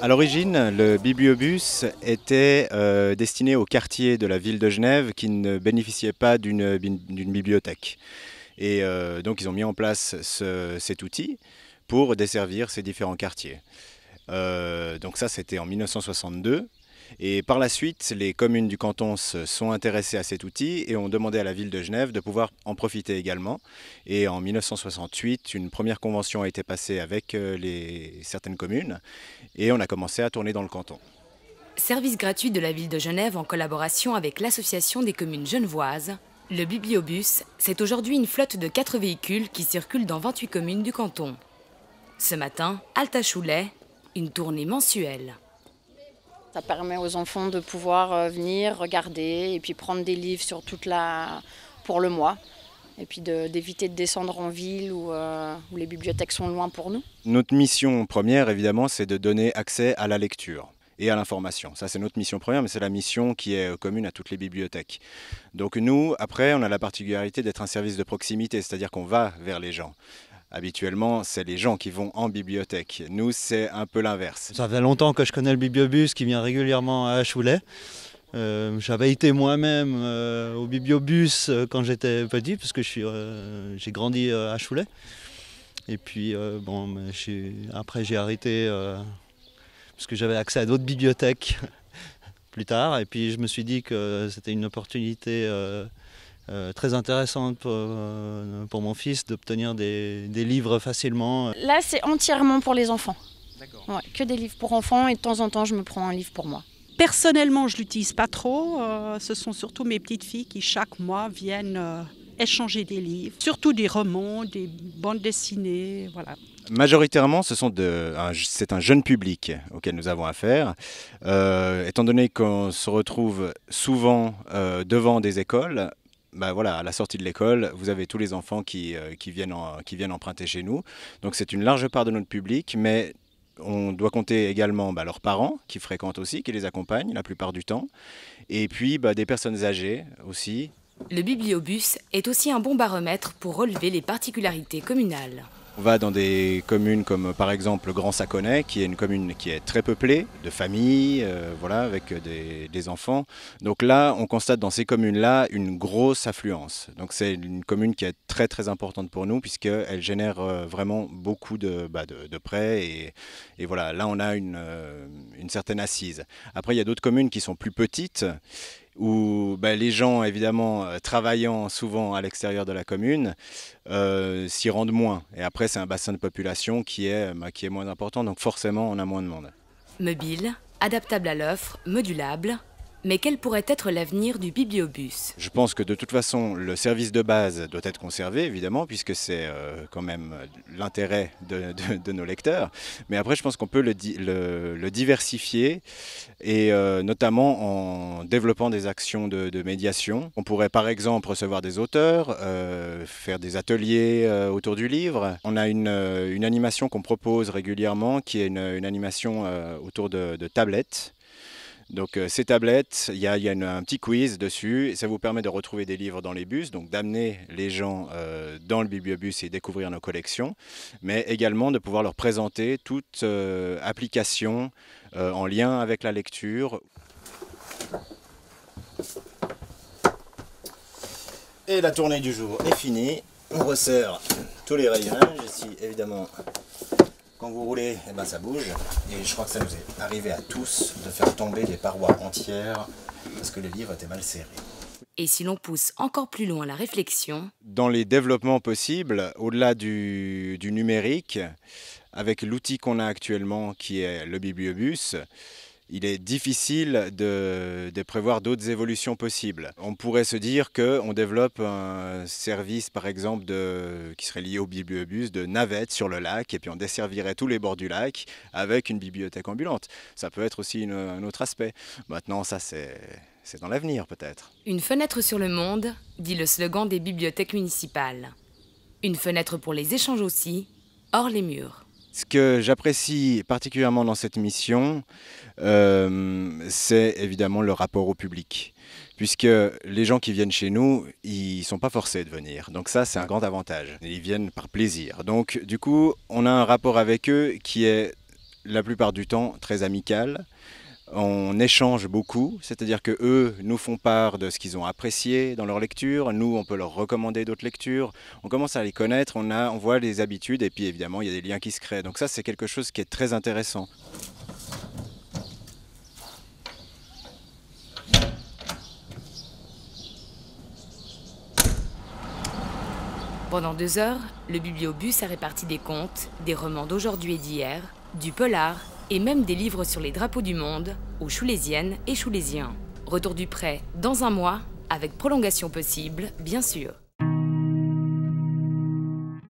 À l'origine, le bibliobus était destiné aux quartiers de la ville de Genève qui ne bénéficiaient pas d'une bibliothèque. Et donc ils ont mis en place cet outil pour desservir ces différents quartiers. Donc ça, c'était en 1962. Et par la suite, les communes du canton se sont intéressées à cet outil et ont demandé à la ville de Genève de pouvoir en profiter également. Et en 1968, une première convention a été passée avec certaines communes et on a commencé à tourner dans le canton. Service gratuit de la ville de Genève en collaboration avec l'Association des communes genevoises, le Bibliobus, c'est aujourd'hui une flotte de 4 véhicules qui circulent dans 28 communes du canton. Ce matin, halte à Choulais, une tournée mensuelle. Ça permet aux enfants de pouvoir venir, regarder et puis prendre des livres sur pour le mois. Et puis d'éviter de descendre en ville où les bibliothèques sont loin pour nous. Notre mission première, évidemment, c'est de donner accès à la lecture et à l'information. Ça, c'est notre mission première, mais c'est la mission qui est commune à toutes les bibliothèques. Donc nous, après, on a la particularité d'être un service de proximité, c'est-à-dire qu'on va vers les gens. Habituellement, c'est les gens qui vont en bibliothèque. Nous, c'est un peu l'inverse. Ça fait longtemps que je connais le bibliobus qui vient régulièrement à Choulais. J'avais été moi-même au bibliobus quand j'étais petit, parce que j'ai grandi à Choulais. Et puis après j'ai arrêté parce que j'avais accès à d'autres bibliothèques plus tard. Et puis je me suis dit que c'était une opportunité très intéressante pour mon fils d'obtenir des livres facilement. Là, c'est entièrement pour les enfants. D'accord. Ouais, que des livres pour enfants et de temps en temps, je me prends un livre pour moi. Personnellement, je ne l'utilise pas trop. Ce sont surtout mes petites filles qui, chaque mois, viennent échanger des livres. Surtout des romans, des bandes dessinées, voilà. Majoritairement, c'est un jeune public auquel nous avons affaire. Étant donné qu'on se retrouve souvent devant des écoles, voilà, à la sortie de l'école, vous avez tous les enfants qui viennent emprunter chez nous. Donc c'est une large part de notre public, mais on doit compter également leurs parents qui fréquentent aussi, qui les accompagnent la plupart du temps. Et puis des personnes âgées aussi. Le Bibliobus est aussi un bon baromètre pour relever les particularités communales. On va dans des communes comme par exemple Grand Saconnet, qui est une commune qui est très peuplée de familles, voilà, avec des enfants. Donc là, on constate dans ces communes-là une grosse affluence. Donc c'est une commune qui est très très importante pour nous puisqu'elle génère vraiment beaucoup de prêts et voilà, là on a une certaine assise. Après, il y a d'autres communes qui sont plus petites, où les gens, évidemment, travaillant souvent à l'extérieur de la commune, s'y rendent moins. Et après, c'est un bassin de population qui est moins important, donc forcément, on a moins de monde. Mobile, adaptable à l'offre, modulable. Mais quel pourrait être l'avenir du Bibliobus ? Je pense que de toute façon, le service de base doit être conservé, évidemment, puisque c'est quand même l'intérêt de nos lecteurs. Mais après, je pense qu'on peut le diversifier, et notamment en développant des actions de médiation. On pourrait par exemple recevoir des auteurs, faire des ateliers autour du livre. On a une animation qu'on propose régulièrement, qui est une animation autour de tablettes. Donc ces tablettes, il y a un petit quiz dessus, et ça vous permet de retrouver des livres dans les bus, donc d'amener les gens dans le bibliobus et découvrir nos collections, mais également de pouvoir leur présenter toute application en lien avec la lecture. Et la tournée du jour est finie, on resserre tous les rayonnages, ici évidemment. Quand vous roulez, ça bouge, et je crois que ça nous est arrivé à tous de faire tomber des parois entières parce que les livres étaient mal serrés. Et si l'on pousse encore plus loin la réflexion ? Dans les développements possibles, au-delà du numérique, avec l'outil qu'on a actuellement qui est le Bibliobus, il est difficile de prévoir d'autres évolutions possibles. On pourrait se dire qu'on développe un service, par exemple, qui serait lié au bibliobus, de navette sur le lac, et puis on desservirait tous les bords du lac avec une bibliothèque ambulante. Ça peut être aussi un autre aspect. Maintenant, ça, c'est dans l'avenir, peut-être. Une fenêtre sur le monde, dit le slogan des bibliothèques municipales. Une fenêtre pour les échanges aussi, hors les murs. Ce que j'apprécie particulièrement dans cette mission, c'est évidemment le rapport au public. Puisque les gens qui viennent chez nous, ils ne sont pas forcés de venir. Donc ça, c'est un grand avantage. Ils viennent par plaisir. Donc du coup, on a un rapport avec eux qui est la plupart du temps très amical. On échange beaucoup, c'est-à-dire que eux nous font part de ce qu'ils ont apprécié dans leur lecture, nous on peut leur recommander d'autres lectures, on commence à les connaître, on voit les habitudes et puis évidemment il y a des liens qui se créent. Donc ça c'est quelque chose qui est très intéressant. Pendant 2 heures, le bibliobus a réparti des contes, des romans d'aujourd'hui et d'hier, du polar et même des livres sur les drapeaux du monde aux Choulésiennes et Choulésiens. Retour du prêt dans un mois, avec prolongation possible, bien sûr.